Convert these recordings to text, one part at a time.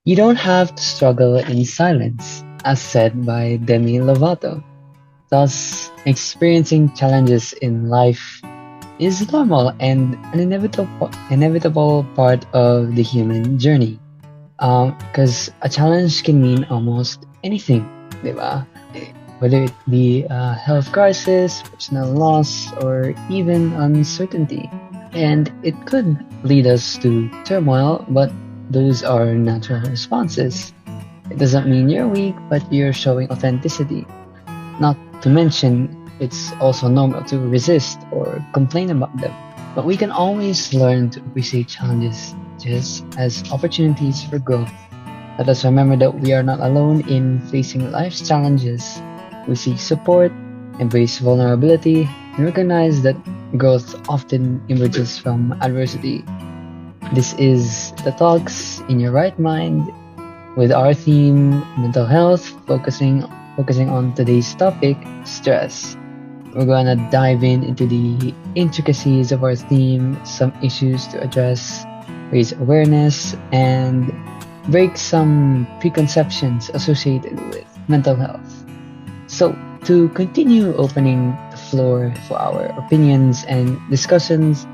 You don't have to struggle in silence, as said by Demi Lovato. Thus, experiencing challenges in life is normal and an inevitable part of the human journey. Because a challenge can mean almost anything, di ba? Whether it be a health crisis, personal loss, or even uncertainty. And it could lead us to turmoil, but those are natural responses. It doesn't mean you're weak, but you're showing authenticity. Not to mention, it's also normal to resist or complain about them. But we can always learn to appreciate challenges just as opportunities for growth. Let us remember that we are not alone in facing life's challenges. We seek support, embrace vulnerability, and recognize that growth often emerges from adversity. This is the Talks in Your Right Mind with our theme mental health, focusing on today's topic, stress. We're gonna dive into the intricacies of our theme, some issues to address, raise awareness, and break some preconceptions associated with mental health. So, to continue opening the floor for our opinions and discussions,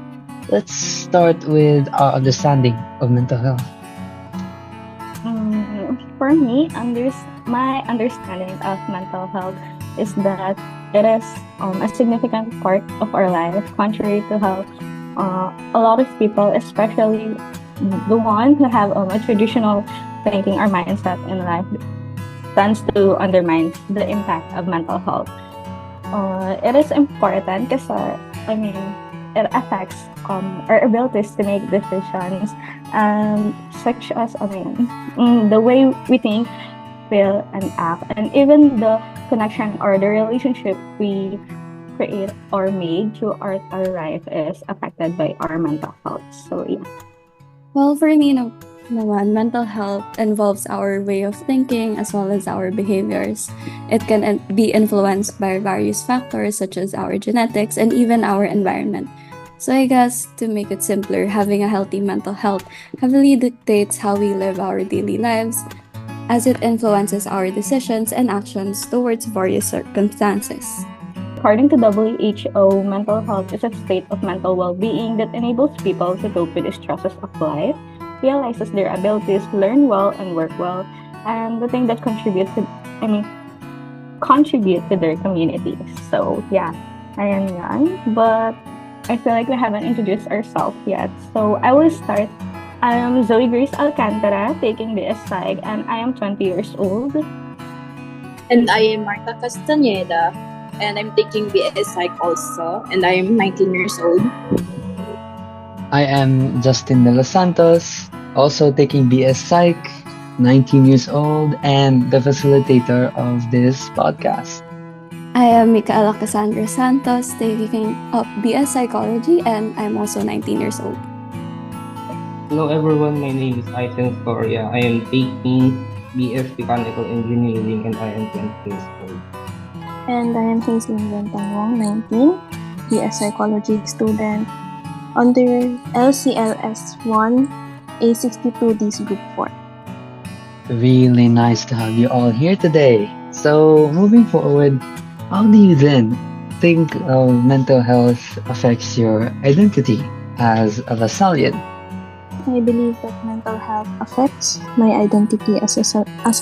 let's start with our understanding of mental health. For me, my understanding of mental health is that it is a significant part of our life, contrary to how a lot of people, especially the one who have a traditional thinking or mindset in life, tends to undermine the impact of mental health. It is important because, I mean, it affects our abilities to make decisions, such as, the way we think, feel, and act, and even the connection or the relationship we create or make through our life is affected by our mental health. So, yeah. Well, for me, no, naman, mental health involves our way of thinking as well as our behaviors. It can be influenced by various factors such as our genetics and even our environment. So I guess to make it simpler, having a healthy mental health heavily dictates how we live our daily lives as it influences our decisions and actions towards various circumstances. According to WHO, mental health is a state of mental well-being that enables people to cope with the stresses of life, realizes their abilities, learn well and work well, and the thing that contribute to their communities. So yeah, I am young, but I feel like we haven't introduced ourselves yet. So I will start. I am Zoe Grace Alcantara, taking the Psych, and I am 20 years old. And I am Marta Castaneda, and I'm taking BS Psych also, and I am 19 years old. I am Justin de los Santos, also taking BS Psych, 19 years old, and the facilitator of this podcast. I am Micaela Cassandra Santos, taking up BS Psychology, and I'm also 19 years old. Hello everyone, my name is Aizen Soria. I am taking BS Mechanical Engineering and I am 20 years old. And I am Hazelyn Bentang 19, BS Psychology student under LCLSONE A62D Group 4. Really nice to have you all here today. So, moving forward, how do you then think mental health affects your identity as a Lasallian? I believe that mental health affects my identity as a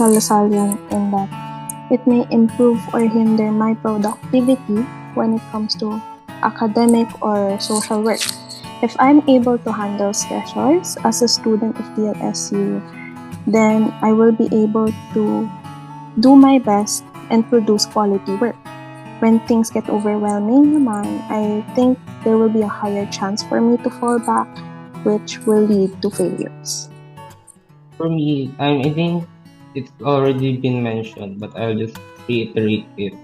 Lasallian in that it may improve or hinder my productivity when it comes to academic or social work. If I'm able to handle stressors as a student of DLSU, then I will be able to do my best and produce quality work. When things get overwhelming naman, I think there will be a higher chance for me to fall back, which will lead to failures. For me, I think it's already been mentioned, but I'll just reiterate it.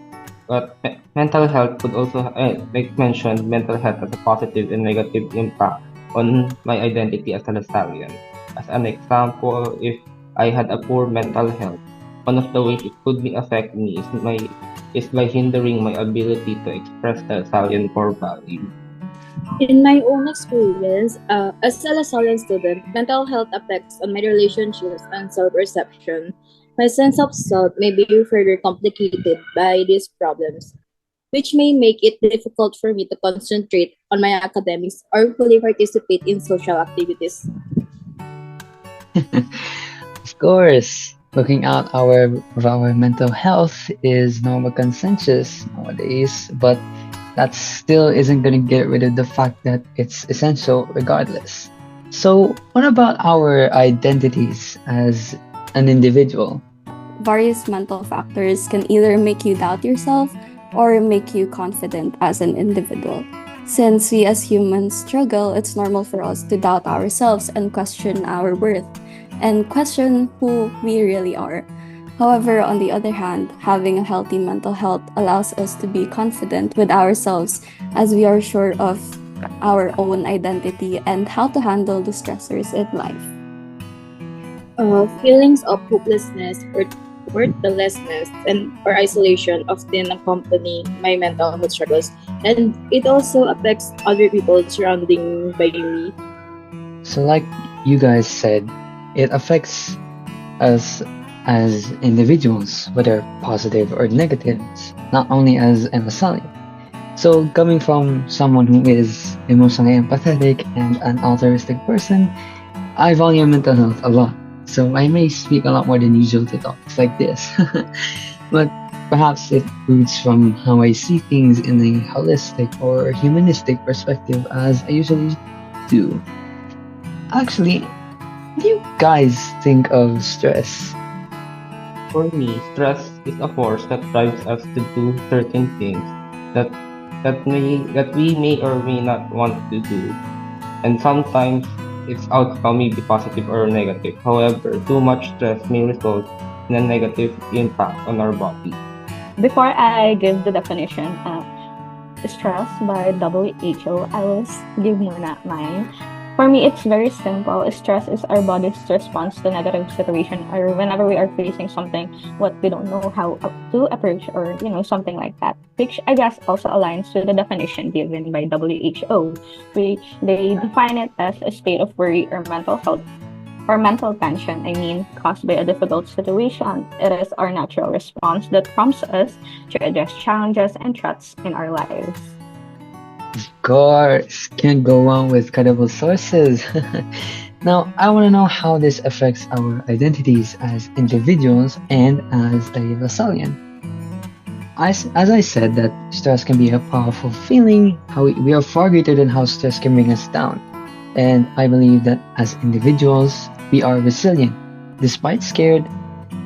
But mental health could also, like mentioned, mental health has a positive and negative impact on my identity as a Lasallian. As an example, if I had a poor mental health, one of the ways it could be affect me is by hindering my ability to express the Lasallian core value. In my own experience, as a LaSallian student, mental health affects on my relationships and self-perception. My sense of self may be further complicated by these problems, which may make it difficult for me to concentrate on my academics or fully participate in social activities. Of course, looking out our mental health is normal consensus nowadays, but that still isn't gonna get rid of the fact that it's essential regardless. So, what about our identities as an individual? Various mental factors can either make you doubt yourself or make you confident as an individual. Since we as humans struggle, it's normal for us to doubt ourselves and question our worth and question who we really are. However, on the other hand, having a healthy mental health allows us to be confident with ourselves as we are sure of our own identity and how to handle the stressors in life. Feelings of hopelessness or worthlessness and or isolation often accompany my mental health struggles, and it also affects other people surrounding by me. So, like you guys said, it affects us as individuals, whether positive or negative, not only as an Masali. So, coming from someone who is emotionally empathetic and an altruistic person, I value mental health a lot. So, I may speak a lot more than usual to topics like this. But perhaps it roots from how I see things in a holistic or humanistic perspective, as I usually do. Actually, what do you guys think of stress? For me, stress is a force that drives us to do certain things that that we may or may not want to do. And sometimes its outcome may be positive or negative. However, too much stress may result in a negative impact on our body. Before I give the definition, stress by WHO, I will give muna mine. For me, it's very simple. Stress is our body's response to negative situation or whenever we are facing something what we don't know how to approach or something like that, which I guess also aligns to the definition given by WHO, which they define it as a state of worry or mental health or mental tension, I mean, caused by a difficult situation. It is our natural response that prompts us to address challenges and threats in our lives. Of course, can't go wrong with credible sources. Now, I want to know how this affects our identities as individuals and as a Lasallian. As I said, that stress can be a powerful feeling. How we are far greater than how stress can bring us down. And I believe that as individuals, we are resilient. Despite scared,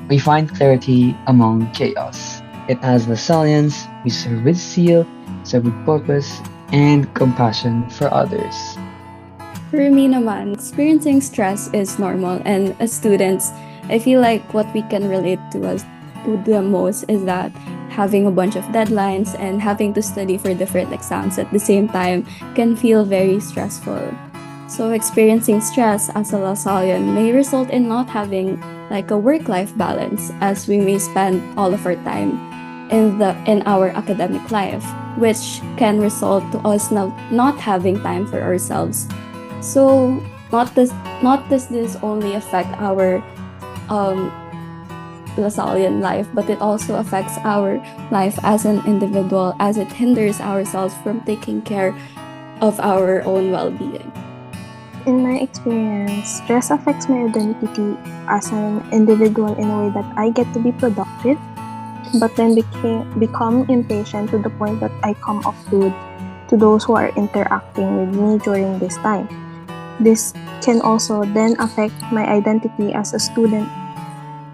we find clarity among chaos. And as Lasallians, we serve with zeal, serve with purpose, and compassion for others. For me naman, experiencing stress is normal, and as students, I feel like what we can relate to the most is that having a bunch of deadlines and having to study for different exams at the same time can feel very stressful. So experiencing stress as a Lasallian may result in not having like a work-life balance, as we may spend all of our time in our academic life, which can result to us not having time for ourselves. So not does this only affect our um, Lasallian life, but it also affects our life as an individual, as it hinders ourselves from taking care of our own well-being. In my experience, stress affects my identity as an individual in a way that I get to be productive, but then become impatient to the point that I come off rude to those who are interacting with me during this time. This can also then affect my identity as a student,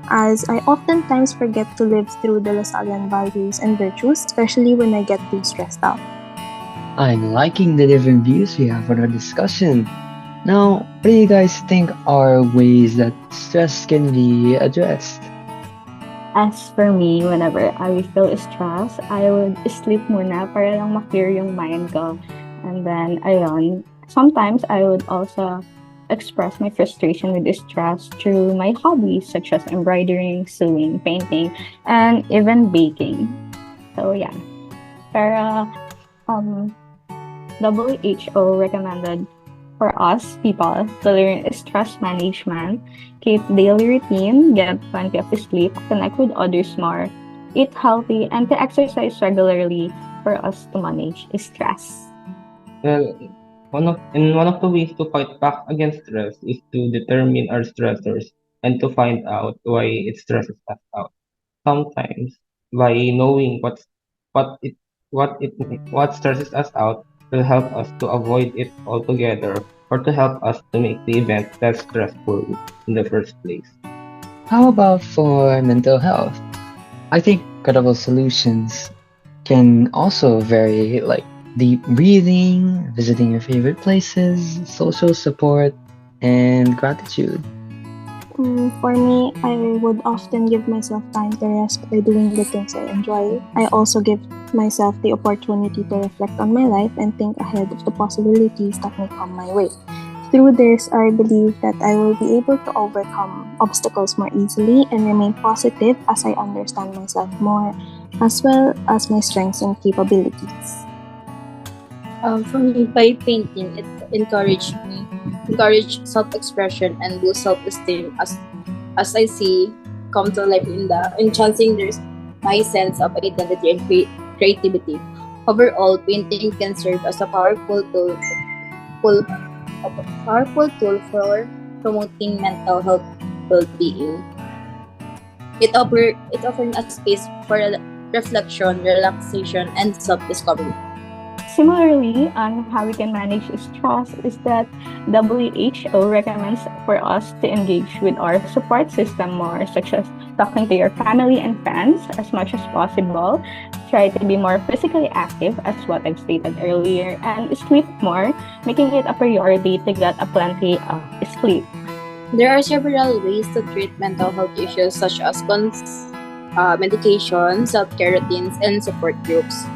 as I oftentimes forget to live through the Lasallian values and virtues, especially when I get too stressed out. I'm liking the different views we have on our discussion. Now, what do you guys think are ways that stress can be addressed? As for me, whenever I feel stressed, I would sleep muna para lang ma-clear yung mind ko. And then, ayun, sometimes I would also express my frustration with stress through my hobbies such as embroidering, sewing, painting, and even baking. So, yeah. Pero, um, WHO recommended for us people to learn stress management, keep daily routine, get plenty of sleep, connect with others more, eat healthy, and to exercise regularly for us to manage stress. Well, one of the ways to fight back against stress is to determine our stressors and to find out why it stresses us out. Sometimes by knowing what it what what stresses us out will help us to avoid it altogether or to help us to make the event less stressful in the first place. How about for mental health? I think credible solutions can also vary, like deep breathing, visiting your favorite places, social support, and gratitude. For me, I would often give myself time to rest by doing the things I enjoy. I also give myself the opportunity to reflect on my life and think ahead of the possibilities that may come my way. Through this, I believe that I will be able to overcome obstacles more easily and remain positive as I understand myself more, as well as my strengths and capabilities. For me, by painting, it encourage self-expression and boost self-esteem as I see come to life in the enhancing there's my sense of identity and creativity. Overall, painting can serve as a full, powerful tool for promoting mental health well-being. It offers a space for reflection, relaxation, and self-discovery. Similarly, on how we can manage stress is that WHO recommends for us to engage with our support system more, such as talking to your family and friends as much as possible. Try to be more physically active, as what I've stated earlier, and sleep more, making it a priority to get a plenty of sleep. There are several ways to treat mental health issues such as medication, self-care routines, and support groups.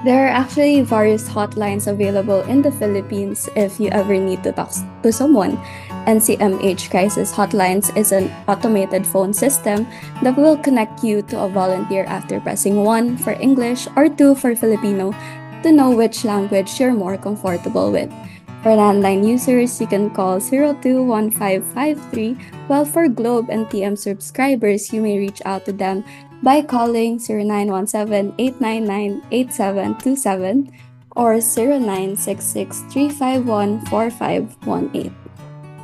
There are actually various hotlines available in the Philippines if you ever need to talk to someone. NCMH Crisis Hotlines is an automated phone system that will connect you to a volunteer after pressing 1 for English or 2 for Filipino to know which language you're more comfortable with. For landline users, you can call 021553, while for Globe and TM subscribers, you may reach out to them by calling 0917-899-8727 or 0966-351-4518.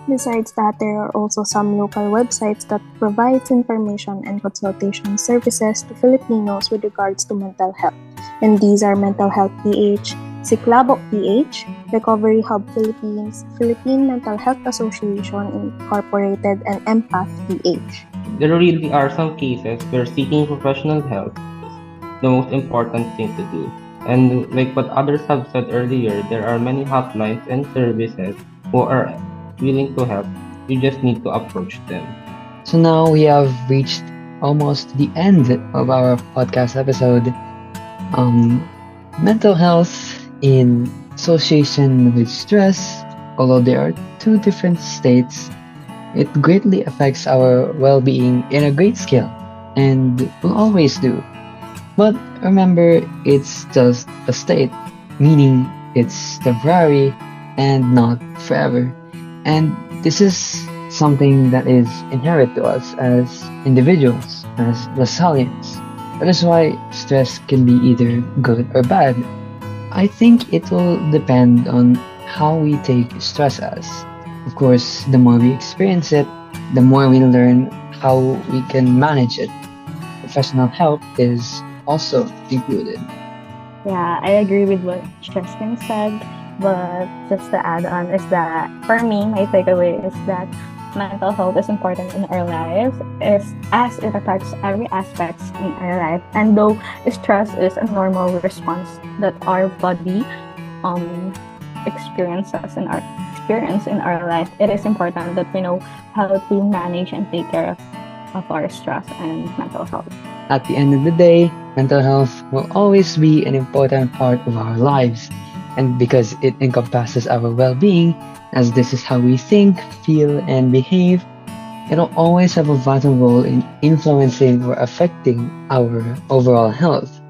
Besides that, there are also some local websites that provides information and consultation services to Filipinos with regards to mental health. And these are Mental Health PH, Siklabo PH, Recovery Hub Philippines, Philippine Mental Health Association Incorporated, and Empath PH. There really are some cases where seeking professional help is the most important thing to do. And like what others have said earlier, there are many hotlines and services who are willing to help. You just need to approach them. So now we have reached almost the end of our podcast episode. Mental health in association with stress, although there are two different states, it greatly affects our well being in a great scale and will always do. But remember, it's just a state, meaning it's temporary and not forever. And this is something that is inherent to us as individuals, as Lasalians. That is why stress can be either good or bad. I think it will depend on how we take stress as. Of course, the more we experience it, the more we learn how we can manage it. Professional help is also included. Yeah, I agree with what Justin said, but just to add on is that for me, my takeaway is that mental health is important in our lives as it affects every aspect in our life. And though stress is a normal response that our body um experiences in our experience in our life, it is important that we know how to manage and take care of our stress and mental health. At the end of the day, mental health will always be an important part of our lives. And because it encompasses our well being, as this is how we think, feel, and behave, it'll always have a vital role in influencing or affecting our overall health.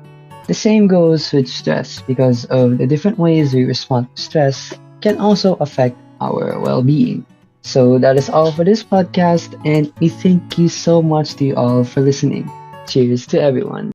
The same goes with stress because of the different ways we respond to stress can also affect our well being. So that is all for this podcast, and we thank you so much to you all for listening. Cheers to everyone.